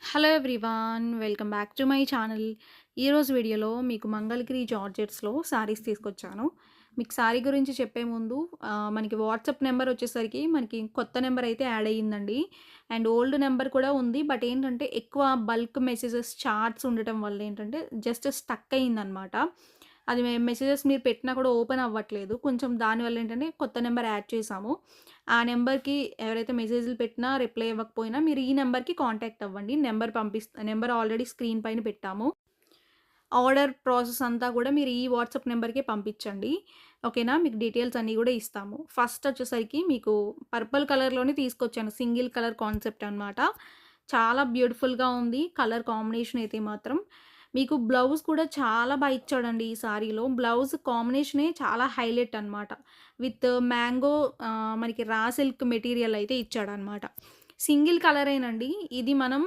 Hello everyone, welcome back to my channel. ఈరోజు వీడియోలో మీకు మంగళగిరి జార్జెట్స్లో శారీస్ తీసుకొచ్చాను. మీకు శారీ గురించి చెప్పే ముందు మనకి వాట్సాప్ నెంబర్ వచ్చేసరికి మనకి కొత్త నెంబర్ అయితే యాడ్ అయ్యిందండి. అండ్ ఓల్డ్ నెంబర్ కూడా ఉంది. బట్ ఏంటంటే ఎక్కువ బల్క్ మెసేజెస్ చార్ట్స్ ఉండటం వల్ల ఏంటంటే జస్ట్ స్టక్ అయ్యిందనమాట. అది మెసేజెస్ మీరు పెట్టినా కూడా ఓపెన్ అవ్వట్లేదు. కొంచెం దానివల్ల ఏంటంటే కొత్త నెంబర్ యాడ్ చేశాము. ఆ నెంబర్‌కి ఎవరైతే మెసేజ్‌లు పెట్టినా రిప్లై ఇవ్వకపోయినా మీరు ఈ నెంబర్‌కి కాంటాక్ట్ అవ్వండి. నెంబర్ ఆల్రెడీ స్క్రీన్ పైన పెట్టాము. ఆర్డర్ ప్రాసెస్ అంతా కూడా మీరు ఈ వాట్సాప్ నెంబర్‌కే పంపించండి. ఓకేనా? మీకు డీటెయిల్స్ అన్నీ కూడా ఇస్తాము. ఫస్ట్ వచ్చేసరికి మీకు పర్పుల్ కలర్‌లోనే తీసుకొచ్చాను. సింగిల్ కలర్ కాన్సెప్ట్ అనమాట. చాలా బ్యూటిఫుల్‌గా ఉంది. కలర్ కాంబినేషన్ అయితే మాత్రం. మీకు బ్లౌజ్ కూడా చాలా ఇచ్చాడండి ఈ సారీలో. బ్లౌజ్ కాంబినేషనే చాలా హైలైట్ అనమాట. విత్ మ్యాంగో మనకి రా సిల్క్ మెటీరియల్ అయితే ఇచ్చాడనమాట. సింగిల్ కలరేనండి. ఇది మనం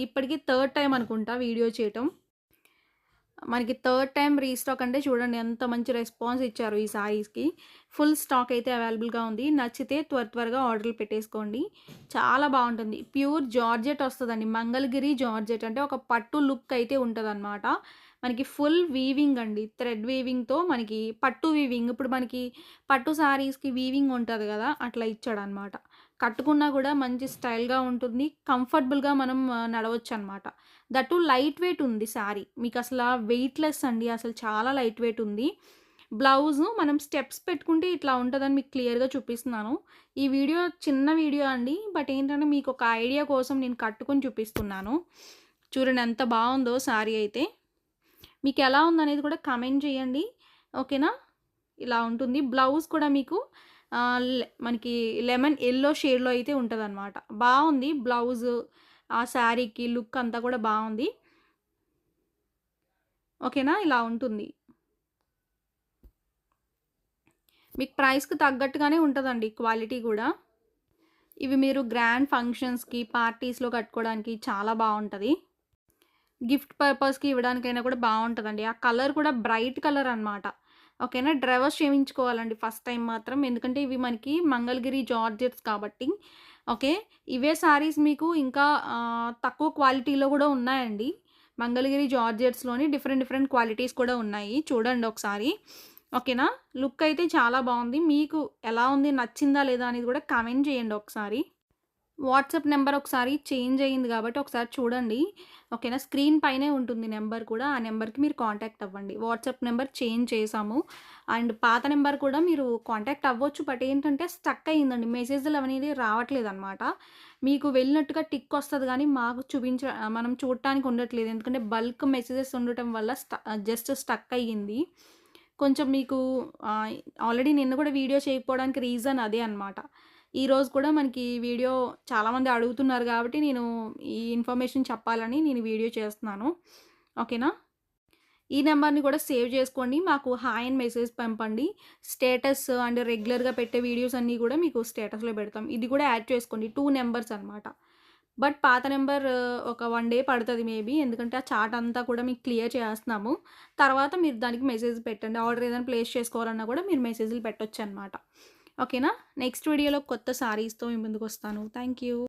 ఇప్పటికి థర్డ్ టైమ్ అనుకుంటా వీడియో చేయటం. మనకి థర్డ్ టైమ్ రీస్టాక్ అంటే చూడండి ఎంత మంచి రెస్పాన్స్ ఇచ్చారు ఈ సారీస్‌కి. ఫుల్ స్టాక్ అయితే అవైలబుల్‌గా ఉంది. నచ్చితే త్వరగా ఆర్డర్‌లు పెట్టేసుకోండి. చాలా బావుంటుంది. ప్యూర్ జార్జెట్ వస్తదండి. మంగళగిరి జార్జెట్ అంటే ఒక పట్టు లుక్ అయితే ఉంటదనమాట. మనకి ఫుల్ వీవింగ్ అండి. థ్రెడ్ వీవింగ్‌తో మనకి పట్టు వీవింగ్ ఇప్పుడు మనకి పట్టు సారీస్‌కి వీవింగ్ ఉంటది గదా! అట్లా ఇచ్చాడనమాట. కట్టుకున్నా గూడా మంచి స్టైల్‌గా ఉంటుంది. కంఫర్టబుల్‌గా మనం నడవొచ్చనమాట. దట్ టూ లైట్ వెయిట్ ఉంది శారీ. మీకసలా వెయిట్‌లెస్ అండి. అసలు చాలా లైట్ వెయిట్ ఉంది. బ్లౌజు మనం స్టెప్స్ పెట్టుకుంటే ఇట్లా ఉంటదని మీకు క్లియర్‌గా చూపిస్తున్నాను. ఈ వీడియో చిన్న వీడియో అండి. బట్ ఏంటంటే మీకొక ఐడియా కోసం నేను కట్టుకొని చూపిస్తున్నాను. చూడండి ఎంత బావుందో శారీ అయితే. మీకెలా ఉందనేది కూడా కామెంట్ చేయండి. ఓకేనా? ఇలా ఉంటుంది. బ్లౌజ్ కూడా మీకు మనకి లెమన్ యెల్లో షేడ్‌లో అయితే ఉంటదనమాట. బావుంది బ్లౌజు, ఆ శారీకి లుక్ అంతా కూడా బావుంది. ఓకేనా? ఇలా ఉంటుంది. మీకు ప్రైస్‌కి తగ్గట్టుగానే ఉంటదండి క్వాలిటీ గూడా. ఇవి మీరు గ్రాండ్ ఫంక్షన్స్‌కి, పార్టీస్‌లో కట్టుకోవడానికి చాలా బావుంటది. గిఫ్ట్ పర్పస్‌కి ఇవ్వడానికైనా కూడా బావుంటదండి. ఆ కలర్ కూడా బ్రైట్ కలర్ అనమాట. ఓకేనా? డ్రై వాష్ చేయించుకోవాలండి ఫస్ట్ టైమ్ మాత్రం. ఎందుకంటే ఇవి మనకి మంగళగిరి జార్జెట్స్ కాబట్టి. ఓకే. ఇవే సారీస్ మీకు ఇంకా తక్కువ క్వాలిటీలో కూడా ఉన్నాయండి. మంగళగిరి జార్జెట్స్‌లోని డిఫరెంట్ క్వాలిటీస్ కూడా ఉన్నాయి. చూడండి ఒకసారి. ఓకేనా? లుక్ అయితే చాలా బావుంది. మీకు ఎలా ఉంది? నచ్చిందా లేదా? అనేది కూడా కామెంట్ చేయండి ఒకసారి. వాట్సాప్ నెంబర్ ఒకసారి చేంజ్ అయింది గాబట్టి ఒకసారి చూడండి. ఓకేనా? స్క్రీన్ పైనే ఉంటుంది నెంబర్ కూడా. ఆ నెంబర్‌కి మీరు కాంటాక్ట్ అవ్వండి. వాట్సాప్ నెంబర్ చేంజ్ చేశాము. అండ్ పాత నెంబర్ కూడా మీరు కాంటాక్ట్ అవ్వచ్చు. బట్ ఏంటంటే స్టక్ అయిందండి. మెసేజ్‌లు అనేది రావట్లేదనమాట. మీకు వెళ్ళినట్టుగా టిక్ వస్తది గానీ మాకు మనం చూడటానికి ఉండట్లేదు. ఎందుకంటే బల్క్ మెసేజెస్ ఉండటం వల్ల జస్ట్ స్టక్ అయ్యింది. కొంచెం మీకు ఆహ్, ఆల్రెడీ నిన్న కూడా వీడియో చేయకపోవడానికి రీజన్ అదే అనమాట. ఈరోజు కూడా మనకి వీడియో చాలామంది అడుగుతున్నారు గాబట్టి, నేను ఈ ఇన్ఫర్మేషన్ చెప్పాలని నేను వీడియో చేస్తున్నాను. ఓకేనా? ఈ నెంబర్‌ని కూడా సేవ్ చేసుకోండి. మాకు హాయ్ అని మెసేజ్ పంపండి. స్టేటస్ అండ్ రెగ్యులర్‌గా పెట్టే వీడియోస్ అన్నీ కూడా మీకు స్టేటస్‌లో పెడతాం. ఇది కూడా యాడ్ చేసుకోండి. 2 నంబర్స్ అనమాట. బట్ పాత నంబర్ ఒక 1 డే పడతది మేబీ. ఎందుకంటే ఆ చార్ట్ అంతా కూడా మీకు క్లియర్ చేస్తున్నాము. తర్వాత మీరు దానికి మెసేజ్ పెట్టండి. ఆర్డర్ ఏదైనా ప్లేస్ చేసుకోవాలన్నా కూడా మీరు మెసేజ్‌లు పెట్టొచ్చనమాట. ఓకేనా? నెక్స్ట్ వీడియోలో కొత్త సారీస్‌తో మీ ముందుకొస్తాను. Thank you.